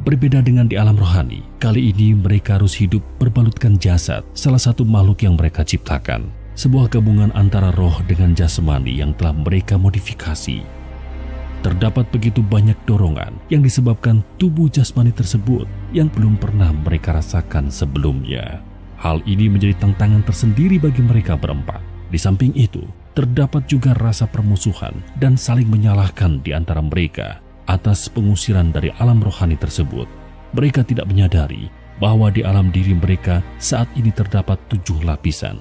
Berbeda dengan di alam rohani, kali ini mereka harus hidup berbalutkan jasad, salah satu makhluk yang mereka ciptakan. Sebuah gabungan antara roh dengan jasmani yang telah mereka modifikasi. Terdapat begitu banyak dorongan yang disebabkan tubuh jasmani tersebut yang belum pernah mereka rasakan sebelumnya. Hal ini menjadi tantangan tersendiri bagi mereka berempat. Di samping itu, terdapat juga rasa permusuhan dan saling menyalahkan di antara mereka atas pengusiran dari alam rohani tersebut. Mereka tidak menyadari bahwa di alam diri mereka saat ini terdapat 7 lapisan,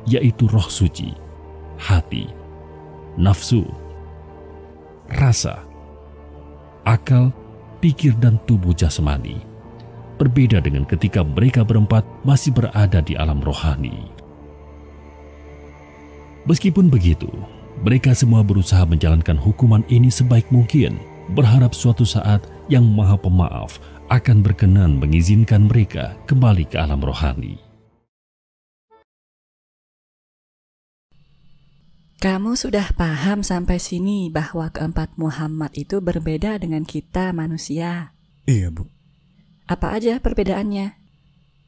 yaitu roh suci, hati, nafsu, rasa, akal, pikir, dan tubuh jasmani. Berbeda dengan ketika mereka berempat masih berada di alam rohani. Meskipun begitu, mereka semua berusaha menjalankan hukuman ini sebaik mungkin, berharap suatu saat Yang Maha Pemaaf akan berkenan mengizinkan mereka kembali ke alam rohani. Kamu sudah paham sampai sini bahwa keempat Muhammad itu berbeda dengan kita manusia? Iya, Bu. Apa aja perbedaannya?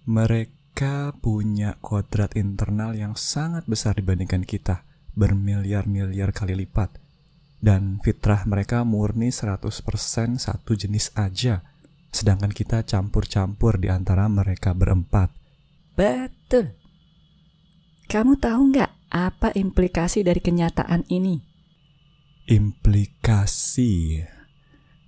Mereka punya kodrat internal yang sangat besar dibandingkan kita, bermiliar-miliar kali lipat. Dan fitrah mereka murni 100% satu jenis aja, sedangkan kita campur-campur di antara mereka berempat. Betul. Kamu tahu nggak apa implikasi dari kenyataan ini? Implikasi?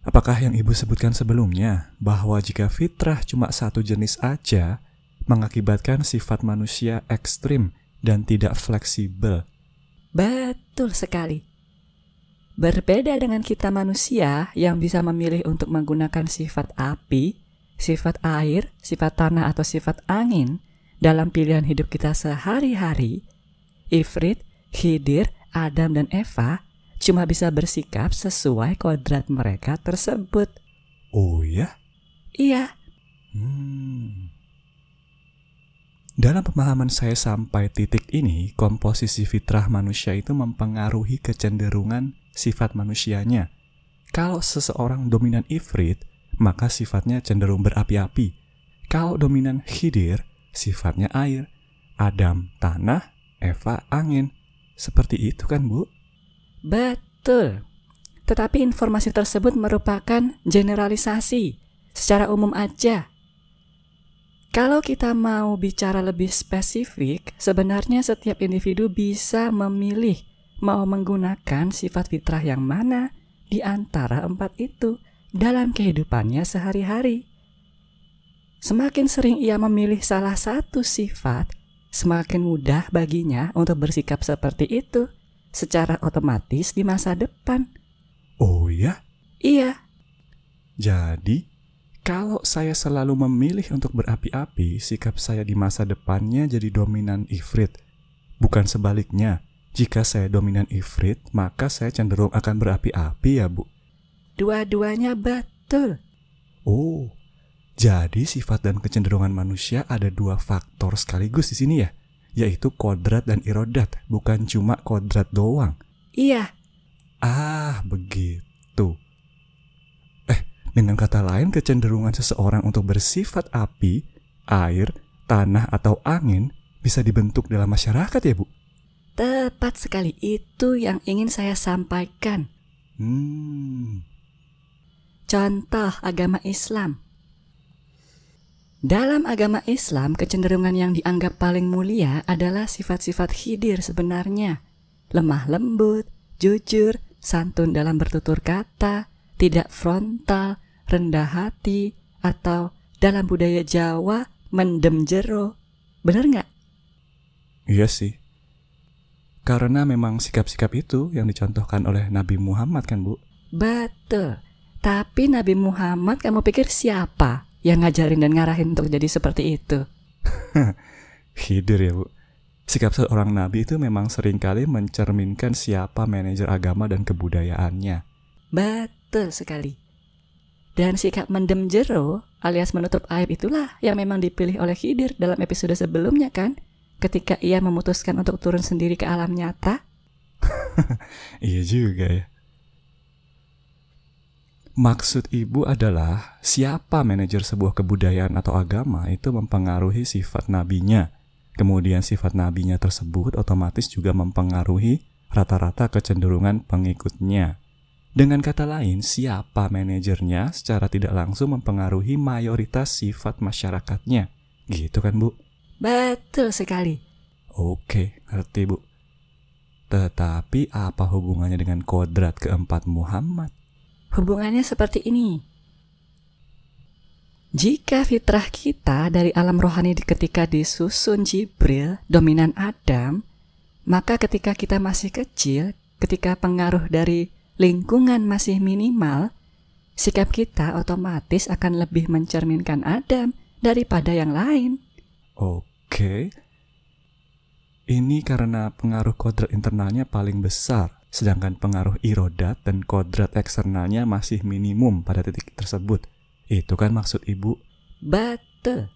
Apakah yang Ibu sebutkan sebelumnya, bahwa jika fitrah cuma satu jenis aja, mengakibatkan sifat manusia ekstrim dan tidak fleksibel? Betul sekali. Berbeda dengan kita manusia yang bisa memilih untuk menggunakan sifat api, sifat air, sifat tanah, atau sifat angin dalam pilihan hidup kita sehari-hari, Ifrit, Khidir, Adam, dan Eva cuma bisa bersikap sesuai kodrat mereka tersebut. Oh ya? Iya. Dalam pemahaman saya sampai titik ini, komposisi fitrah manusia itu mempengaruhi kecenderungan sifat manusianya. Kalau seseorang dominan Ifrit, maka sifatnya cenderung berapi-api. Kalau dominan Khidir, sifatnya air. Adam, tanah. Eva, angin. Seperti itu kan, Bu? Betul. Tetapi informasi tersebut merupakan generalisasi, secara umum aja. Kalau kita mau bicara lebih spesifik, sebenarnya setiap individu bisa memilih mau menggunakan sifat fitrah yang mana di antara 4 itu dalam kehidupannya sehari-hari. Semakin sering ia memilih salah satu sifat, semakin mudah baginya untuk bersikap seperti itu secara otomatis di masa depan. Oh ya? Iya. Jadi, kalau saya selalu memilih untuk berapi-api, sikap saya di masa depannya jadi dominan Ifrit. Bukan sebaliknya, jika saya dominan Ifrit, maka saya cenderung akan berapi-api ya, Bu? Dua-duanya betul. Oh, jadi sifat dan kecenderungan manusia ada 2 faktor sekaligus di sini ya? Yaitu kodrat dan irodat, bukan cuma kodrat doang. Iya. Ah, begitu. Dengan kata lain, kecenderungan seseorang untuk bersifat api, air, tanah, atau angin bisa dibentuk dalam masyarakat ya, Bu? Tepat sekali, itu yang ingin saya sampaikan. Contoh agama Islam. Dalam agama Islam, kecenderungan yang dianggap paling mulia adalah sifat-sifat Khidir sebenarnya. Lemah lembut, jujur, santun dalam bertutur kata, tidak frontal, rendah hati, atau dalam budaya Jawa, mendem jero. Benar nggak? Iya sih. Karena memang sikap-sikap itu yang dicontohkan oleh Nabi Muhammad kan, Bu? Betul. Tapi Nabi Muhammad kamu pikir siapa yang ngajarin dan ngarahin untuk jadi seperti itu? Khidir ya, Bu. Sikap seorang nabi itu memang seringkali mencerminkan siapa manajer agama dan kebudayaannya. Betul sekali. Dan sikap mendem jero alias menutup aib itulah yang memang dipilih oleh Khidir dalam episode sebelumnya kan? Ketika ia memutuskan untuk turun sendiri ke alam nyata. Iya juga ya. Maksud ibu adalah siapa manajer sebuah kebudayaan atau agama itu mempengaruhi sifat nabinya. Kemudian sifat nabinya tersebut otomatis juga mempengaruhi rata-rata kecenderungan pengikutnya. Dengan kata lain, siapa manajernya secara tidak langsung mempengaruhi mayoritas sifat masyarakatnya. Gitu kan, Bu? Betul sekali. Oke, ngerti, Bu. Tetapi apa hubungannya dengan kodrat keempat Muhammad? Hubungannya seperti ini. Jika fitrah kita dari alam rohani ketika disusun Jibril, dominan Adam, maka ketika kita masih kecil, ketika pengaruh dari lingkungan masih minimal, sikap kita otomatis akan lebih mencerminkan Adam daripada yang lain. Oke. Ini karena pengaruh kodrat internalnya paling besar, sedangkan pengaruh irodat dan kodrat eksternalnya masih minimum pada titik tersebut. Itu kan maksud ibu? Betul.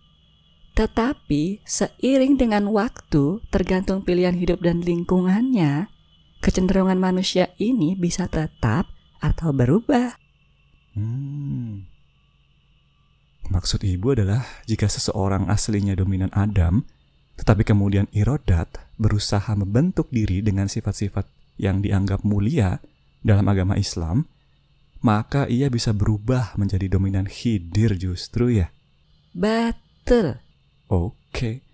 Tetapi seiring dengan waktu, tergantung pilihan hidup dan lingkungannya, kecenderungan manusia ini bisa tetap atau berubah. Maksud ibu adalah jika seseorang aslinya dominan Adam, tetapi kemudian irodat berusaha membentuk diri dengan sifat-sifat yang dianggap mulia dalam agama Islam, maka ia bisa berubah menjadi dominan Khidir justru ya? Betul. Oke.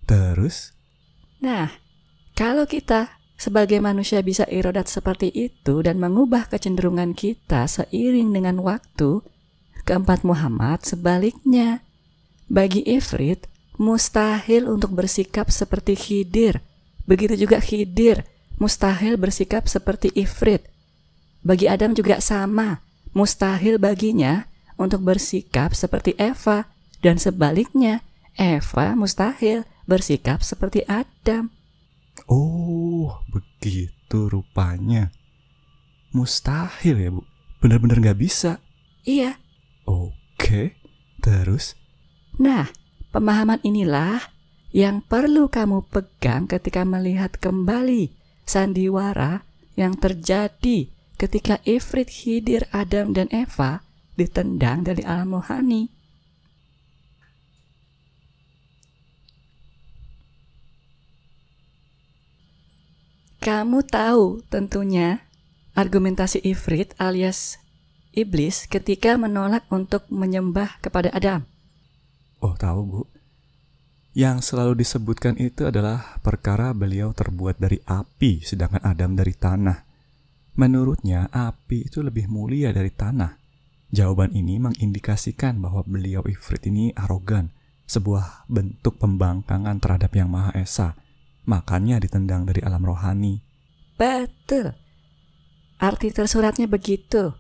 Terus? Nah, kalau kita sebagai manusia bisa irodat seperti itu dan mengubah kecenderungan kita seiring dengan waktu, keempat Muhammad sebaliknya. Bagi Ifrit, mustahil untuk bersikap seperti Khidir. Begitu juga Khidir, mustahil bersikap seperti Ifrit. Bagi Adam juga sama, mustahil baginya untuk bersikap seperti Eva, dan sebaliknya, Eva mustahil bersikap seperti Adam. Oh, begitu rupanya. Mustahil ya, Bu? Benar-benar nggak bisa? Iya. Oke, terus? Nah, pemahaman inilah yang perlu kamu pegang ketika melihat kembali sandiwara yang terjadi ketika Ifrit, Khidir, Adam, dan Eva ditendang dari alam rohani. Kamu tahu tentunya argumentasi Ifrit alias iblis ketika menolak untuk menyembah kepada Adam. Oh, tahu, Bu. Yang selalu disebutkan itu adalah perkara beliau terbuat dari api, sedangkan Adam dari tanah. Menurutnya, api itu lebih mulia dari tanah. Jawaban ini mengindikasikan bahwa beliau Ifrit ini arogan, sebuah bentuk pembangkangan terhadap Yang Maha Esa. Makanya ditendang dari alam rohani. Betul. Arti tersuratnya begitu.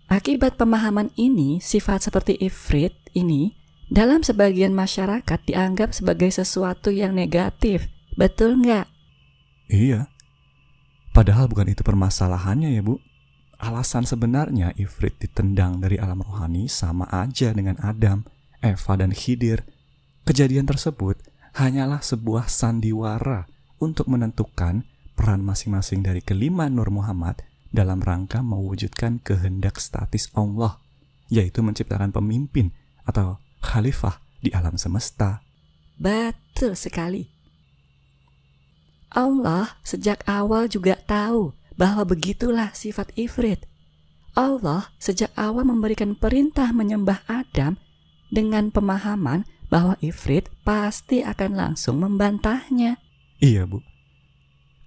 Akibat pemahaman ini, sifat seperti Ifrit ini dalam sebagian masyarakat dianggap sebagai sesuatu yang negatif. Betul nggak? Iya. Padahal bukan itu permasalahannya ya, Bu. Alasan sebenarnya Ifrit ditendang dari alam rohani sama aja dengan Adam, Eva, dan Khidir. Kejadian tersebut hanyalah sebuah sandiwara untuk menentukan peran masing-masing dari kelima Nur Muhammad dalam rangka mewujudkan kehendak statis Allah, yaitu menciptakan pemimpin atau khalifah di alam semesta. Betul sekali. Allah sejak awal juga tahu bahwa begitulah sifat Ifrit. Allah sejak awal memberikan perintah menyembah Adam dengan pemahaman bahwa Ifrit pasti akan langsung membantahnya. Iya, Bu.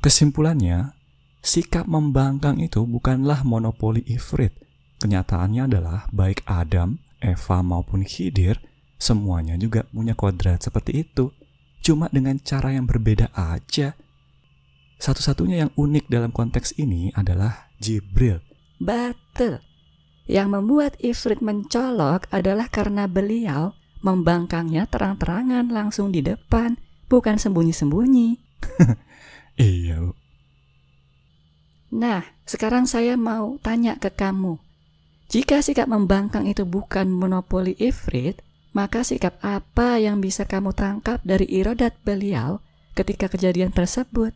Kesimpulannya, sikap membangkang itu bukanlah monopoli Ifrit. Kenyataannya adalah baik Adam, Eva maupun Khidir, semuanya juga punya kodrat seperti itu. Cuma dengan cara yang berbeda aja. Satu-satunya yang unik dalam konteks ini adalah Jibril. Betul. Yang membuat Ifrit mencolok adalah karena beliau membangkangnya terang-terangan langsung di depan, bukan sembunyi-sembunyi. Iya, Bu. Nah, sekarang saya mau tanya ke kamu. Jika sikap membangkang itu bukan monopoli Ifrit, maka sikap apa yang bisa kamu tangkap dari irodat beliau ketika kejadian tersebut?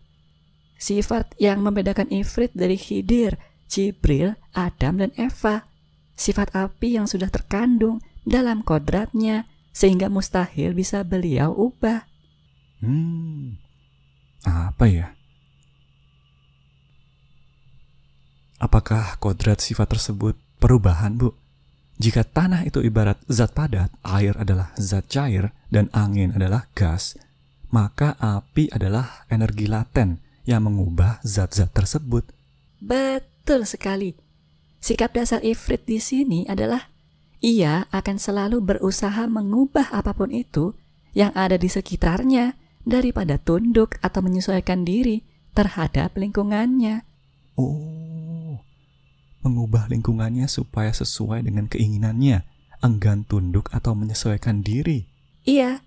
Sifat yang membedakan Ifrit dari Khidir Jibril, Adam, dan Eva. Sifat api yang sudah terkandung dalam kodratnya sehingga mustahil bisa beliau ubah. Apa ya? Apakah kodrat sifat tersebut perubahan, Bu? Jika tanah itu ibarat zat padat, air adalah zat cair, dan angin adalah gas, maka api adalah energi laten yang mengubah zat-zat tersebut. Betul sekali. Sikap dasar Ifrit di sini adalah ia akan selalu berusaha mengubah apapun itu yang ada di sekitarnya daripada tunduk atau menyesuaikan diri terhadap lingkungannya. Oh, mengubah lingkungannya supaya sesuai dengan keinginannya, enggan tunduk atau menyesuaikan diri. Iya.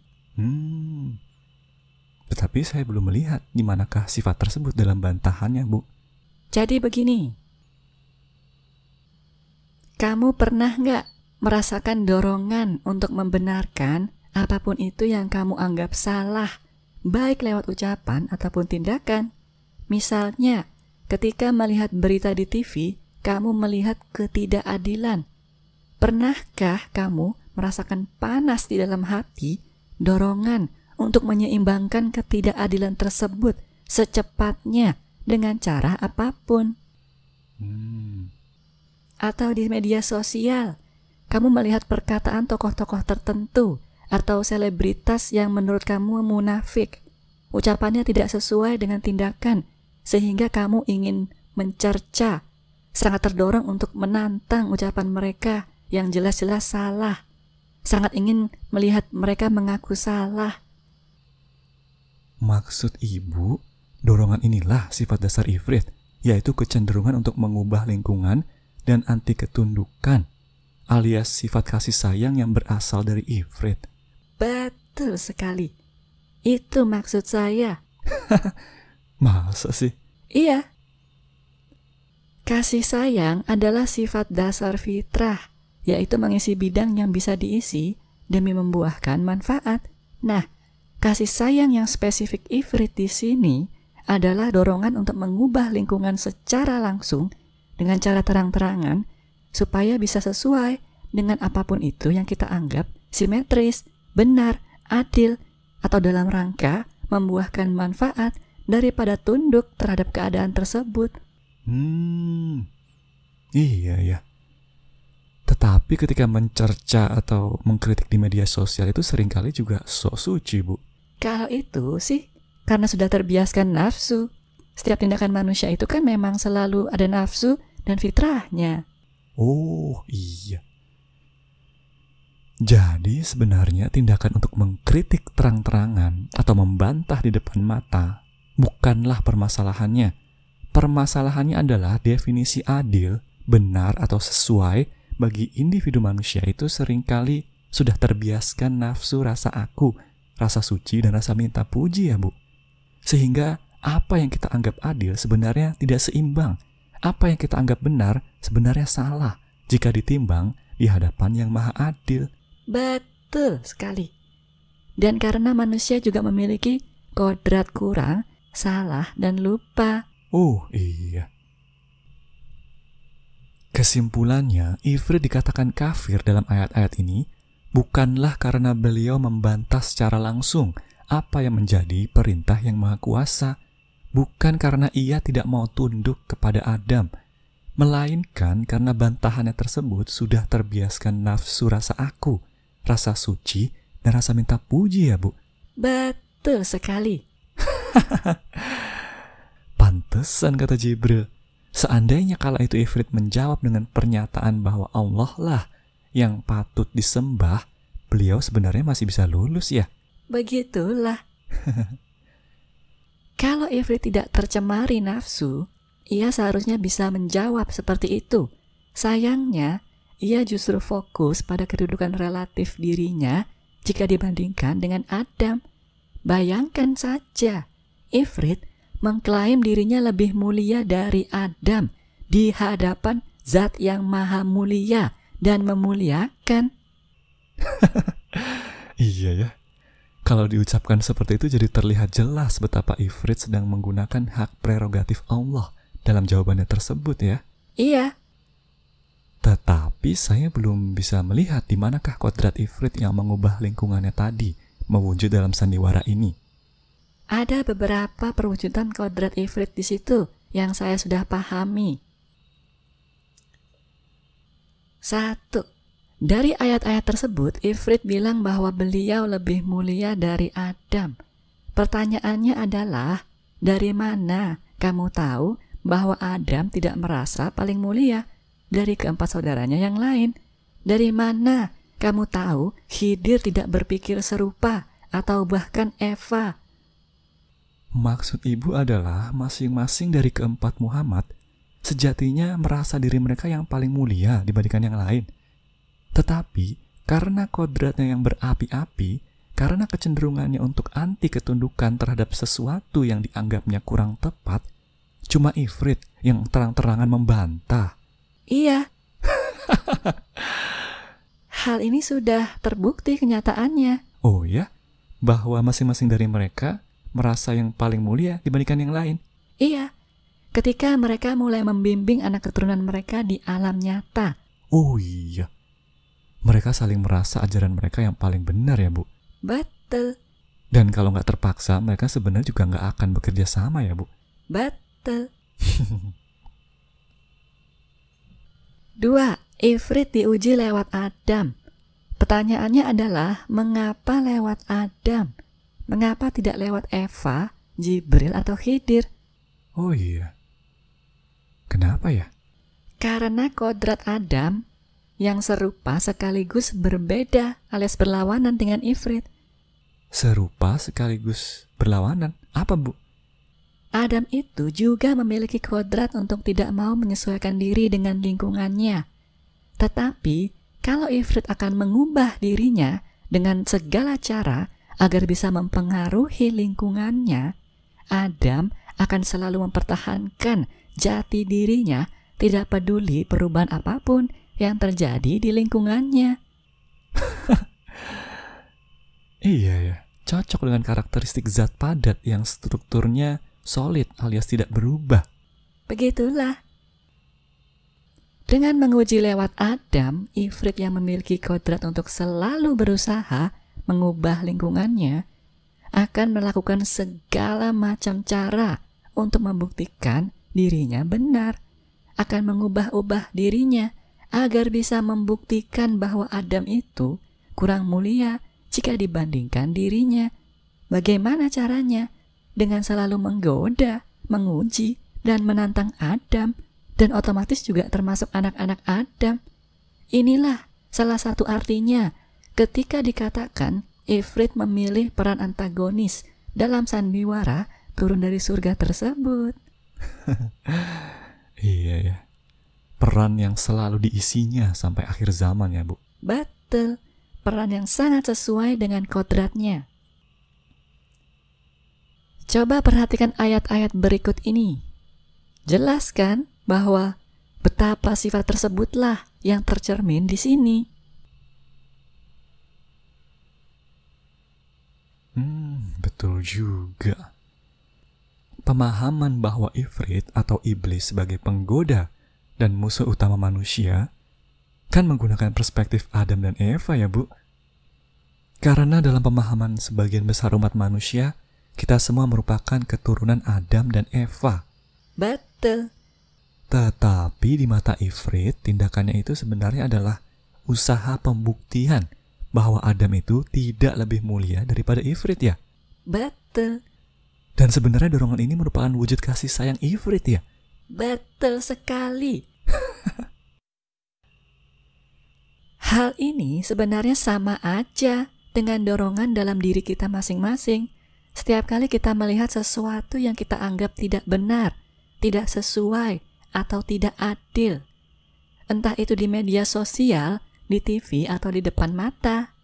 Tetapi saya belum melihat di manakah sifat tersebut dalam bantahannya, Bu. Jadi begini, kamu pernah nggak merasakan dorongan untuk membenarkan apapun itu yang kamu anggap salah, baik lewat ucapan ataupun tindakan? Misalnya, ketika melihat berita di TV, kamu melihat ketidakadilan. Pernahkah kamu merasakan panas di dalam hati, dorongan untuk menyeimbangkan ketidakadilan tersebut secepatnya dengan cara apapun? Atau di media sosial, kamu melihat perkataan tokoh-tokoh tertentu atau selebritas yang menurut kamu munafik. Ucapannya tidak sesuai dengan tindakan, sehingga kamu ingin mencerca, sangat terdorong untuk menantang ucapan mereka yang jelas-jelas salah. Sangat ingin melihat mereka mengaku salah. Maksud Ibu, dorongan inilah sifat dasar Ifrit, yaitu kecenderungan untuk mengubah lingkungan dan anti ketundukan, alias sifat kasih sayang yang berasal dari Ifrit. Betul sekali. Itu maksud saya. Masa sih? Iya. Kasih sayang adalah sifat dasar fitrah, yaitu mengisi bidang yang bisa diisi demi membuahkan manfaat. Nah, kasih sayang yang spesifik Ifrit di sini adalah dorongan untuk mengubah lingkungan secara langsung dengan cara terang-terangan supaya bisa sesuai dengan apapun itu yang kita anggap simetris, benar, adil, atau dalam rangka membuahkan manfaat daripada tunduk terhadap keadaan tersebut. Iya ya. Tetapi ketika mencerca atau mengkritik di media sosial itu seringkali juga sok suci, Bu. Kalau itu sih karena sudah terbiaskan nafsu. Setiap tindakan manusia itu kan memang selalu ada nafsu dan fitrahnya. Oh iya. Jadi sebenarnya tindakan untuk mengkritik terang-terangan atau membantah di depan mata bukanlah permasalahannya. Permasalahannya adalah definisi adil, benar atau sesuai bagi individu manusia itu seringkali sudah terbiaskan nafsu rasa aku, rasa suci dan rasa minta puji ya Bu. Sehingga apa yang kita anggap adil sebenarnya tidak seimbang. Apa yang kita anggap benar sebenarnya salah jika ditimbang di hadapan yang maha adil. Betul sekali. Dan karena manusia juga memiliki kodrat kurang, salah, dan lupa. Oh iya. Kesimpulannya, Ifrit dikatakan kafir dalam ayat-ayat ini bukanlah karena beliau membantah secara langsung apa yang menjadi perintah yang maha kuasa, bukan karena ia tidak mau tunduk kepada Adam, melainkan karena bantahannya tersebut sudah terbiaskan nafsu rasa aku, rasa suci, dan rasa minta puji ya Bu. Betul sekali. Pantesan kata Jibril, seandainya kala itu Ifrit menjawab dengan pernyataan bahwa Allah lah yang patut disembah, beliau sebenarnya masih bisa lulus ya. Begitulah. Kalau Ifrit tidak tercemari nafsu, ia seharusnya bisa menjawab seperti itu. Sayangnya, ia justru fokus pada kedudukan relatif dirinya jika dibandingkan dengan Adam. Bayangkan saja, Ifrit mengklaim dirinya lebih mulia dari Adam di hadapan Zat yang maha mulia dan memuliakan. Iya ya. Kalau diucapkan seperti itu jadi terlihat jelas betapa Ifrit sedang menggunakan hak prerogatif Allah dalam jawabannya tersebut ya. Iya. Tetapi saya belum bisa melihat di manakah kodrat ifrit yang mengubah lingkungannya tadi mewujud dalam sandiwara ini. Ada beberapa perwujudan kodrat ifrit di situ yang saya sudah pahami. 1. Dari ayat-ayat tersebut, Ifrit bilang bahwa beliau lebih mulia dari Adam. Pertanyaannya adalah, dari mana kamu tahu bahwa Adam tidak merasa paling mulia dari keempat saudaranya yang lain? Dari mana kamu tahu Khidir tidak berpikir serupa atau bahkan Eva? Maksud ibu adalah masing-masing dari keempat Muhammad sejatinya merasa diri mereka yang paling mulia dibandingkan yang lain. Tetapi karena kodratnya yang berapi-api, karena kecenderungannya untuk anti ketundukan terhadap sesuatu yang dianggapnya kurang tepat, cuma Ifrit yang terang-terangan membantah. Iya. Hal ini sudah terbukti kenyataannya. Oh ya? Bahwa masing-masing dari mereka merasa yang paling mulia dibandingkan yang lain? Iya. Ketika mereka mulai membimbing anak keturunan mereka di alam nyata. Oh iya. Mereka saling merasa ajaran mereka yang paling benar ya, Bu? Betul. Dan kalau nggak terpaksa, mereka sebenarnya juga nggak akan bekerja sama ya, Bu? Betul. 2. Ifrit diuji lewat Adam. Pertanyaannya adalah, mengapa lewat Adam? Mengapa tidak lewat Eva, Jibril, atau Khidir? Oh iya. Kenapa ya? Karena kodrat Adam yang serupa sekaligus berbeda alias berlawanan dengan Ifrit. Serupa sekaligus berlawanan? Apa, Bu? Adam itu juga memiliki kodrat untuk tidak mau menyesuaikan diri dengan lingkungannya. Tetapi, kalau Ifrit akan mengubah dirinya dengan segala cara agar bisa mempengaruhi lingkungannya, Adam akan selalu mempertahankan jati dirinya, tidak peduli perubahan apapun yang terjadi di lingkungannya. Iya ya, cocok dengan karakteristik zat padat yang strukturnya solid alias tidak berubah. Begitulah. Dengan menguji lewat Adam, Ifrit yang memiliki kodrat untuk selalu berusaha mengubah lingkungannya akan melakukan segala macam cara untuk membuktikan dirinya benar, akan mengubah-ubah dirinya agar bisa membuktikan bahwa Adam itu kurang mulia jika dibandingkan dirinya. Bagaimana caranya? Dengan selalu menggoda, menguji, dan menantang Adam, dan otomatis juga termasuk anak-anak Adam. Inilah salah satu artinya ketika dikatakan Ifrit memilih peran antagonis dalam sandiwara turun dari surga tersebut. Iya ya, peran yang selalu diisinya sampai akhir zaman ya, Bu? Betul, peran yang sangat sesuai dengan kodratnya. Coba perhatikan ayat-ayat berikut ini. Jelaskan bahwa betapa sifat tersebutlah yang tercermin di sini. Betul juga. Pemahaman bahwa Ifrit atau iblis sebagai penggoda dan musuh utama manusia kan menggunakan perspektif Adam dan Eva ya, Bu? Karena dalam pemahaman sebagian besar umat manusia, kita semua merupakan keturunan Adam dan Eva. Betul. Tetapi di mata Ifrit, tindakannya itu sebenarnya adalah usaha pembuktian bahwa Adam itu tidak lebih mulia daripada Ifrit ya? Betul. Dan sebenarnya dorongan ini merupakan wujud kasih sayang Ifrit ya? Betul sekali. Hal ini sebenarnya sama aja dengan dorongan dalam diri kita masing-masing. Setiap kali kita melihat sesuatu yang kita anggap tidak benar, tidak sesuai, atau tidak adil, entah itu di media sosial, di TV, atau di depan mata,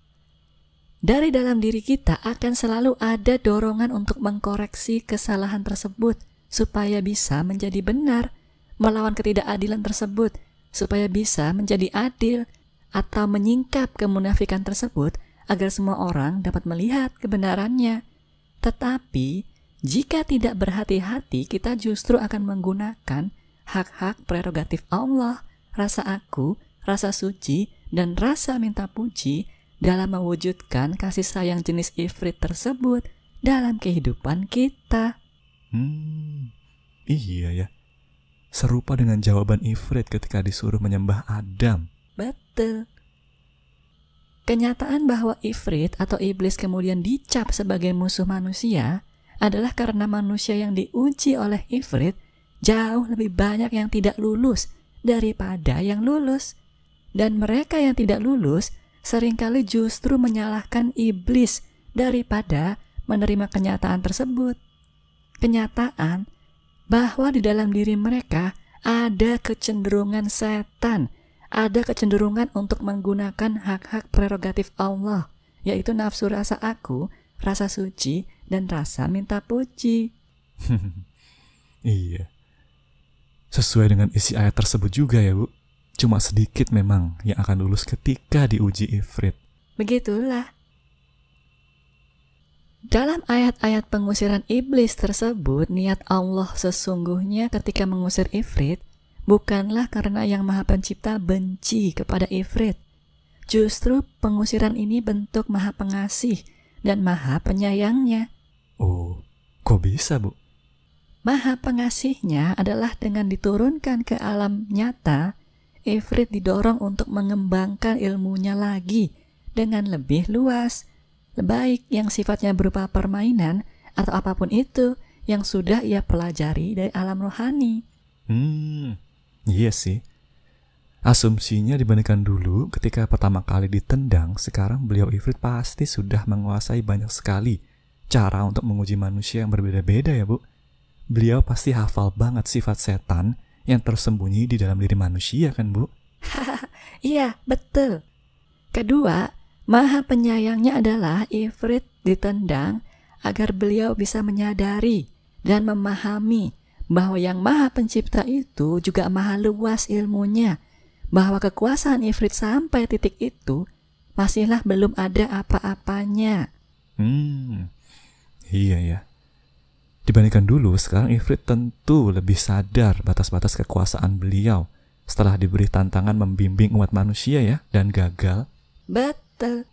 dari dalam diri kita akan selalu ada dorongan untuk mengkoreksi kesalahan tersebut supaya bisa menjadi benar, melawan ketidakadilan tersebut supaya bisa menjadi adil, atau menyingkap kemunafikan tersebut agar semua orang dapat melihat kebenarannya. Tetapi, jika tidak berhati-hati, kita justru akan menggunakan hak-hak prerogatif Allah, rasa aku, rasa suci, dan rasa minta puji dalam mewujudkan kasih sayang jenis ifrit tersebut dalam kehidupan kita. Iya ya. Serupa dengan jawaban ifrit ketika disuruh menyembah Adam. Betul. Kenyataan bahwa ifrit atau iblis kemudian dicap sebagai musuh manusia adalah karena manusia yang diuji oleh ifrit jauh lebih banyak yang tidak lulus daripada yang lulus. Dan mereka yang tidak lulus seringkali justru menyalahkan iblis daripada menerima kenyataan tersebut. Kenyataan bahwa di dalam diri mereka ada kecenderungan setan, ada kecenderungan untuk menggunakan hak-hak prerogatif Allah, yaitu nafsu rasa aku, rasa suci, dan rasa minta puji. Iya. Sesuai dengan isi ayat tersebut juga ya, Bu. Cuma sedikit memang yang akan lulus ketika diuji ifrit. Begitulah. Dalam ayat-ayat pengusiran iblis tersebut, niat Allah sesungguhnya ketika mengusir ifrit bukanlah karena Yang Maha Pencipta benci kepada ifrit. Justru pengusiran ini bentuk Maha Pengasih dan Maha Penyayangnya. Oh, kok bisa, Bu? Maha Pengasihnya adalah dengan diturunkan ke alam nyata, ifrit didorong untuk mengembangkan ilmunya lagi dengan lebih luas, baik yang sifatnya berupa permainan atau apapun itu yang sudah ia pelajari dari alam rohani. Iya sih. Asumsinya dibandingkan dulu ketika pertama kali ditendang, sekarang beliau ifrit pasti sudah menguasai banyak sekali cara untuk menguji manusia yang berbeda-beda ya, Bu. Beliau pasti hafal banget sifat setan yang tersembunyi di dalam diri manusia kan, Bu? Iya, betul. Kedua, Maha Penyayangnya adalah ifrit ditendang agar beliau bisa menyadari dan memahami bahwa Yang Maha Pencipta itu juga maha luas ilmunya, bahwa kekuasaan ifrit sampai titik itu masihlah belum ada apa-apanya. Iya ya. Dibandingkan dulu, sekarang ifrit tentu lebih sadar batas-batas kekuasaan beliau setelah diberi tantangan membimbing umat manusia ya, dan gagal. Betul.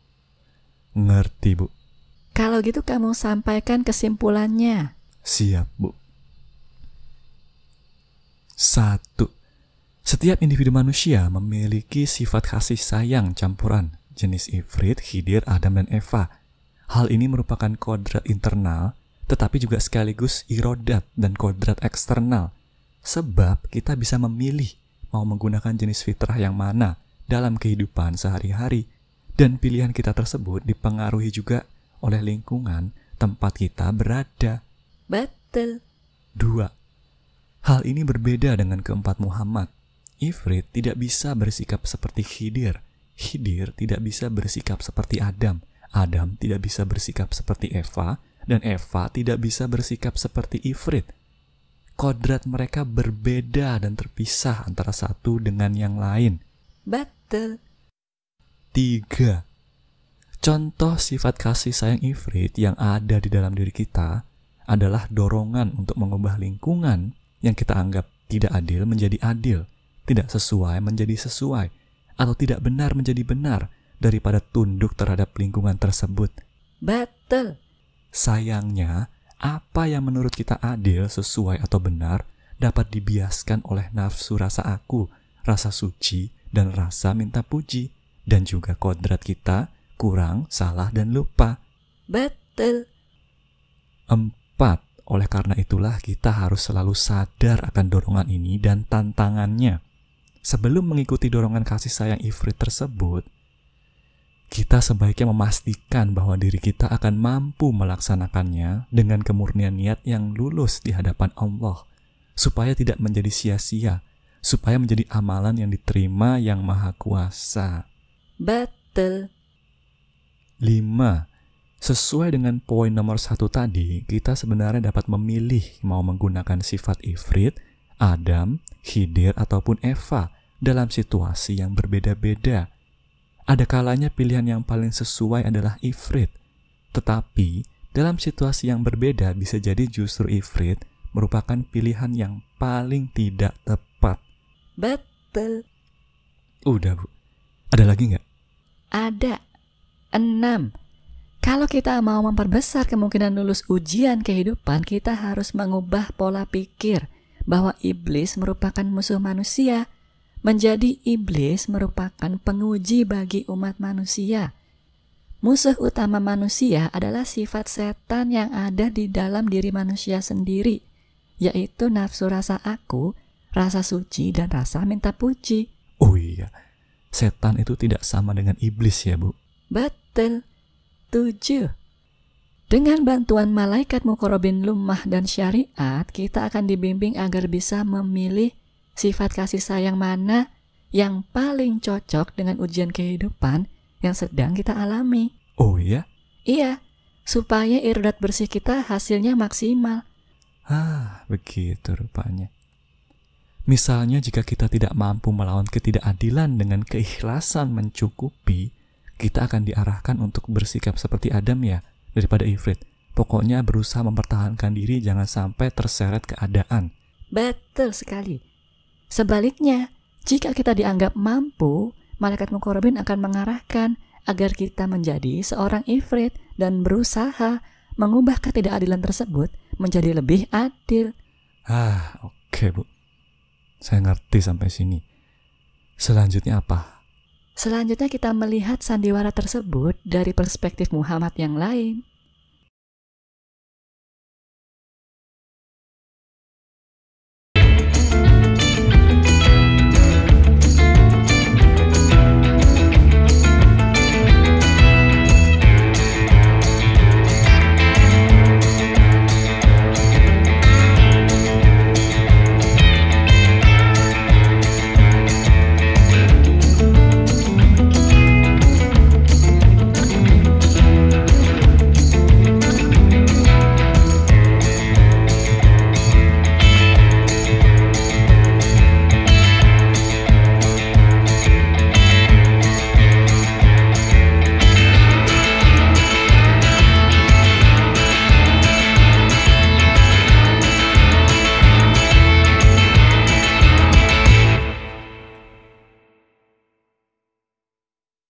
Ngerti, Bu. Kalau gitu kamu sampaikan kesimpulannya. Siap, Bu. 1. Setiap individu manusia memiliki sifat kasih sayang campuran jenis ifrit, khidir, Adam, dan Eva. Hal ini merupakan kodrat internal, tetapi juga sekaligus irodat dan kodrat eksternal. Sebab kita bisa memilih mau menggunakan jenis fitrah yang mana dalam kehidupan sehari-hari. Dan pilihan kita tersebut dipengaruhi juga oleh lingkungan tempat kita berada. Betul. 2. Hal ini berbeda dengan keempat Muhammad. Ifrit tidak bisa bersikap seperti Khidir. Khidir tidak bisa bersikap seperti Adam. Adam tidak bisa bersikap seperti Eva. Dan Eva tidak bisa bersikap seperti Ifrit. Kodrat mereka berbeda dan terpisah antara satu dengan yang lain. Betul. 3. Contoh sifat kasih sayang ifrit yang ada di dalam diri kita adalah dorongan untuk mengubah lingkungan yang kita anggap tidak adil menjadi adil, tidak sesuai menjadi sesuai, atau tidak benar menjadi benar daripada tunduk terhadap lingkungan tersebut. Betul. Sayangnya, apa yang menurut kita adil, sesuai, atau benar dapat dibiaskan oleh nafsu rasa aku, rasa suci, dan rasa minta puji. Dan juga kodrat kita kurang, salah, dan lupa. Betul. 4. Oleh karena itulah kita harus selalu sadar akan dorongan ini dan tantangannya. Sebelum mengikuti dorongan kasih sayang ifrit tersebut, kita sebaiknya memastikan bahwa diri kita akan mampu melaksanakannya dengan kemurnian niat yang lulus di hadapan Allah, supaya tidak menjadi sia-sia, supaya menjadi amalan yang diterima Yang Maha Kuasa. Betul. 5. Sesuai dengan poin nomor 1 tadi, kita sebenarnya dapat memilih mau menggunakan sifat ifrit, Adam, Khidir, ataupun Eva dalam situasi yang berbeda-beda. Ada kalanya pilihan yang paling sesuai adalah ifrit, tetapi dalam situasi yang berbeda bisa jadi justru ifrit merupakan pilihan yang paling tidak tepat. Betul. Udah, Bu. Ada lagi nggak? Ada. 6. Kalau kita mau memperbesar kemungkinan lulus ujian kehidupan, kita harus mengubah pola pikir bahwa iblis merupakan musuh manusia menjadi iblis merupakan penguji bagi umat manusia. Musuh utama manusia adalah sifat setan yang ada di dalam diri manusia sendiri, yaitu nafsu rasa aku, rasa suci, dan rasa minta puji. Oh iya, setan itu tidak sama dengan iblis ya, Bu? Betul. 7. Dengan bantuan malaikat muqarrabin lummah dan syariat, kita akan dibimbing agar bisa memilih sifat kasih sayang mana yang paling cocok dengan ujian kehidupan yang sedang kita alami. Oh iya? Iya, supaya irodat bersih kita hasilnya maksimal. Begitu rupanya. Misalnya jika kita tidak mampu melawan ketidakadilan dengan keikhlasan mencukupi, kita akan diarahkan untuk bersikap seperti Adam ya, daripada Ifrit. Pokoknya berusaha mempertahankan diri, jangan sampai terseret keadaan. Betul sekali. Sebaliknya, jika kita dianggap mampu, malaikat muqarrabin akan mengarahkan agar kita menjadi seorang Ifrit dan berusaha mengubah ketidakadilan tersebut menjadi lebih adil. Oke, Bu. Saya ngerti sampai sini. Selanjutnya apa? Selanjutnya kita melihat sandiwara tersebut dari perspektif Muhammad yang lain.